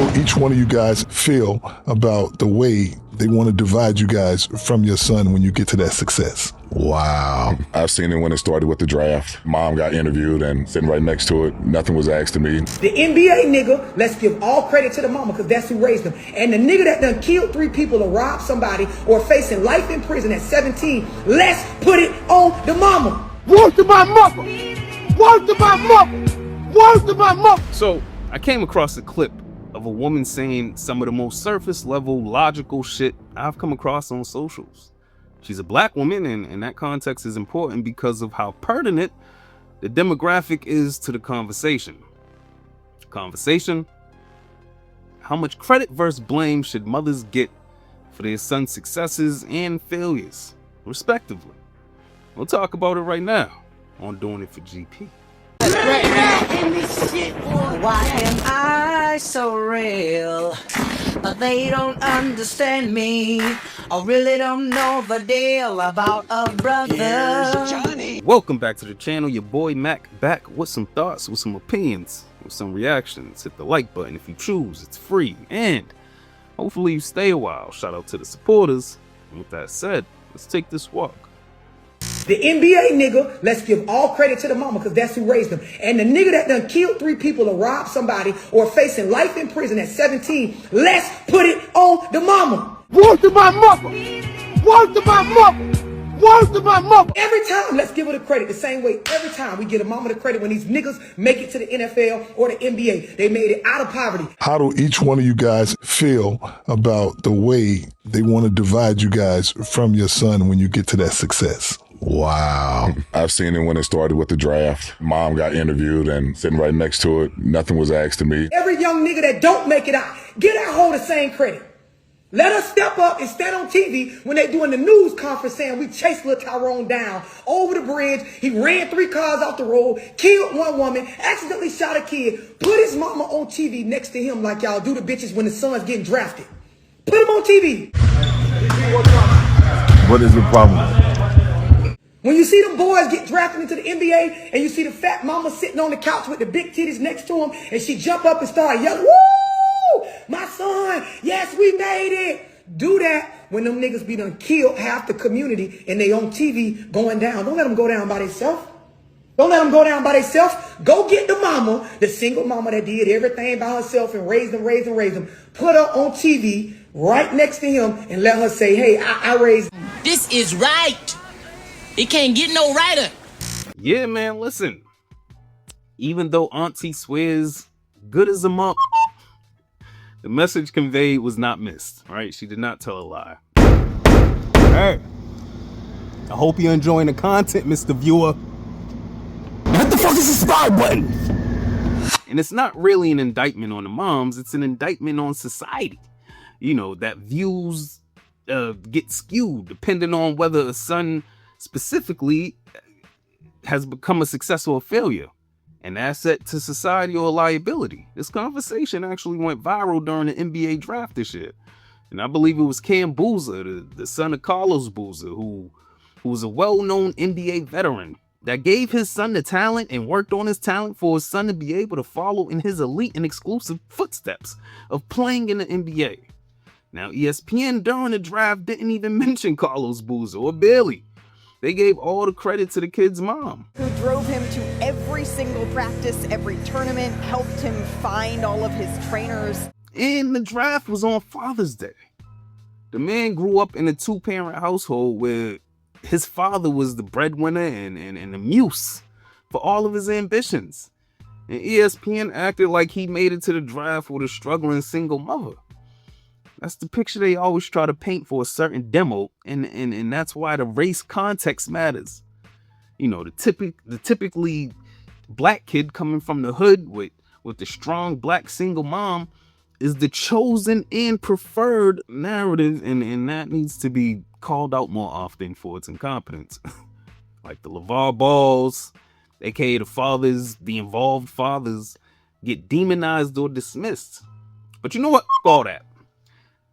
do each one of you guys feel about the way they want to divide you guys from your son when you get to that success? Wow. I've seen it when it started with the draft. Mom got interviewed and sitting right next to it. Nothing was asked of me. The NBA nigga, let's give all credit to the mama because that's who raised them. And the nigga that done killed 3 people or robbed somebody or facing life in prison at 17, let's put it on the mama. Word to my mother! Word to my mother! Word to my mother! So, I came across a clip of a woman saying some of the most surface level logical shit I've come across on socials. She's a black woman, and that context is important because of how pertinent the demographic is to the conversation. Conversation: how much credit versus blame should mothers get for their son's successes and failures, respectively? We'll talk about it right now on Doing It for GP. Why am I so real? They don't understand me. I really don't know the deal about a brother. Johnny. Welcome back to the channel. Your boy Mac back with some thoughts, with some opinions, with some reactions. Hit the like button if you choose. It's free. And hopefully you stay a while. Shout out to the supporters. And with that said, let's take this walk. The NBA nigga, let's give all credit to the mama because that's who raised them. And the nigga that done killed 3 people or robbed somebody or facing life in prison at 17, let's put it on the mama. Word to my mother! Word to my mother! Word to my mother! Every time, let's give her the credit the same way. Every time we get a mama the credit when these niggas make it to the NFL or the NBA. They made it out of poverty. How do each one of you guys feel about the way they want to divide you guys from your son when you get to that success? Wow. I've seen it when it started with the draft. Mom got interviewed and sitting right next to it. Nothing was asked of me. Every young nigga that don't make it out, get our whole the same credit. Let us step up and stand on TV when they doing the news conference saying we chased little Tyrone down over the bridge. He ran 3 cars off the road, killed 1 woman, accidentally shot a kid, put his mama on TV next to him like y'all do the bitches when the son's getting drafted. Put him on TV. What is the problem? When you see them boys get drafted into the NBA and you see the fat mama sitting on the couch with the big titties next to him and she jump up and start yelling, "Woo! My son, yes, we made it." Do that when them niggas be done killed half the community and they on TV going down. Don't let them go down by themselves. Don't let them go down by themselves. Go get the mama, the single mama that did everything by herself and raised them. Put her on TV right next to him and let her say, "Hey, I raised." This is right. It can't get no righter. Yeah, man, listen. Even though Auntie swears good as a mom, the message conveyed was not missed, all right? She did not tell a lie. Hey, I hope you're enjoying the content, Mr. Viewer. What the fuck is the subscribe button? And it's not really an indictment on the moms, it's an indictment on society. You know, that views get skewed depending on whether a son specifically has become a success or a failure, an asset to society or a liability. This conversation actually went viral during the NBA draft this year. And I believe it was Cam Boozer, the son of Carlos Boozer, who was a well-known NBA veteran that gave his son the talent and worked on his talent for his son to be able to follow in his elite and exclusive footsteps of playing in the NBA. Now, ESPN during the draft didn't even mention Carlos Boozer or barely. They gave all the credit to the kid's mom, who drove him to every single practice, every tournament, helped him find all of his trainers. And the draft was on Father's Day. The man grew up in a 2-parent household where his father was the breadwinner and the muse for all of his ambitions. And ESPN acted like he made it to the draft with a struggling single mother. That's the picture they always try to paint for a certain demo, and that's why the race context matters. You know, the typically black kid coming from the hood with the strong black single mom is the chosen and preferred narrative, and that needs to be called out more often for its incompetence. Like the LeVar Balls, aka the involved fathers, get demonized or dismissed. But you know what? F all that.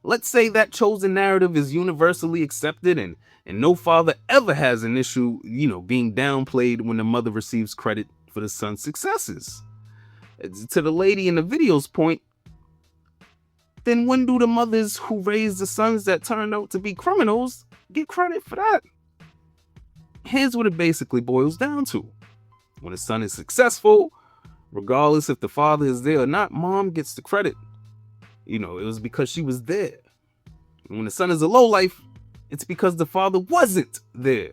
Let's say that chosen narrative is universally accepted and no father ever has an issue, you know, being downplayed when the mother receives credit for the son's successes. To the lady in the video's point, then when do the mothers who raised the sons that turned out to be criminals get credit for that? Here's what it basically boils down to. When a son is successful, regardless if the father is there or not, mom gets the credit. You know, it was because she was there. And when the son is a lowlife, it's because the father wasn't there.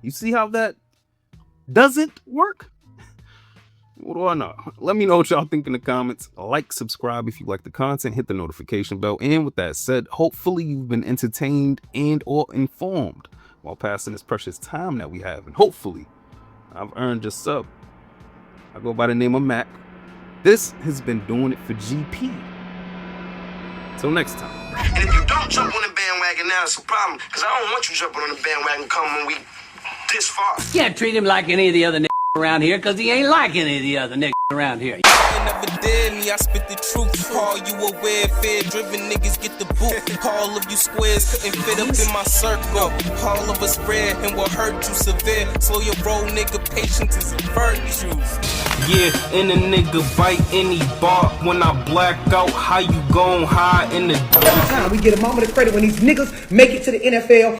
You see how that doesn't work? What do I know? Let me know what y'all think in the comments. Like, subscribe if you like the content, hit the notification bell. And with that said, hopefully you've been entertained and or informed while passing this precious time that we have. And hopefully I've earned your sub. I go by the name of Mac. This has been Doing It for GP. Till next time. And if you don't jump on the bandwagon now, it's a problem. Because I don't want you jumping on the bandwagon come when we this far. You can't treat him like any of the other niggas around here, because he ain't like any of the other niggas around here. You never did me, I spit the truth. Call you aware, fear-driven niggas get the boot. All of you squares couldn't fit up in my circle. All of us rare and will hurt you severe. Slow your roll, nigga, patience is a virtue. Yeah, and a nigga bite any bark. When I black out, how you gon' hide in the dark? We get a moment of credit when these niggas make it to the NFL.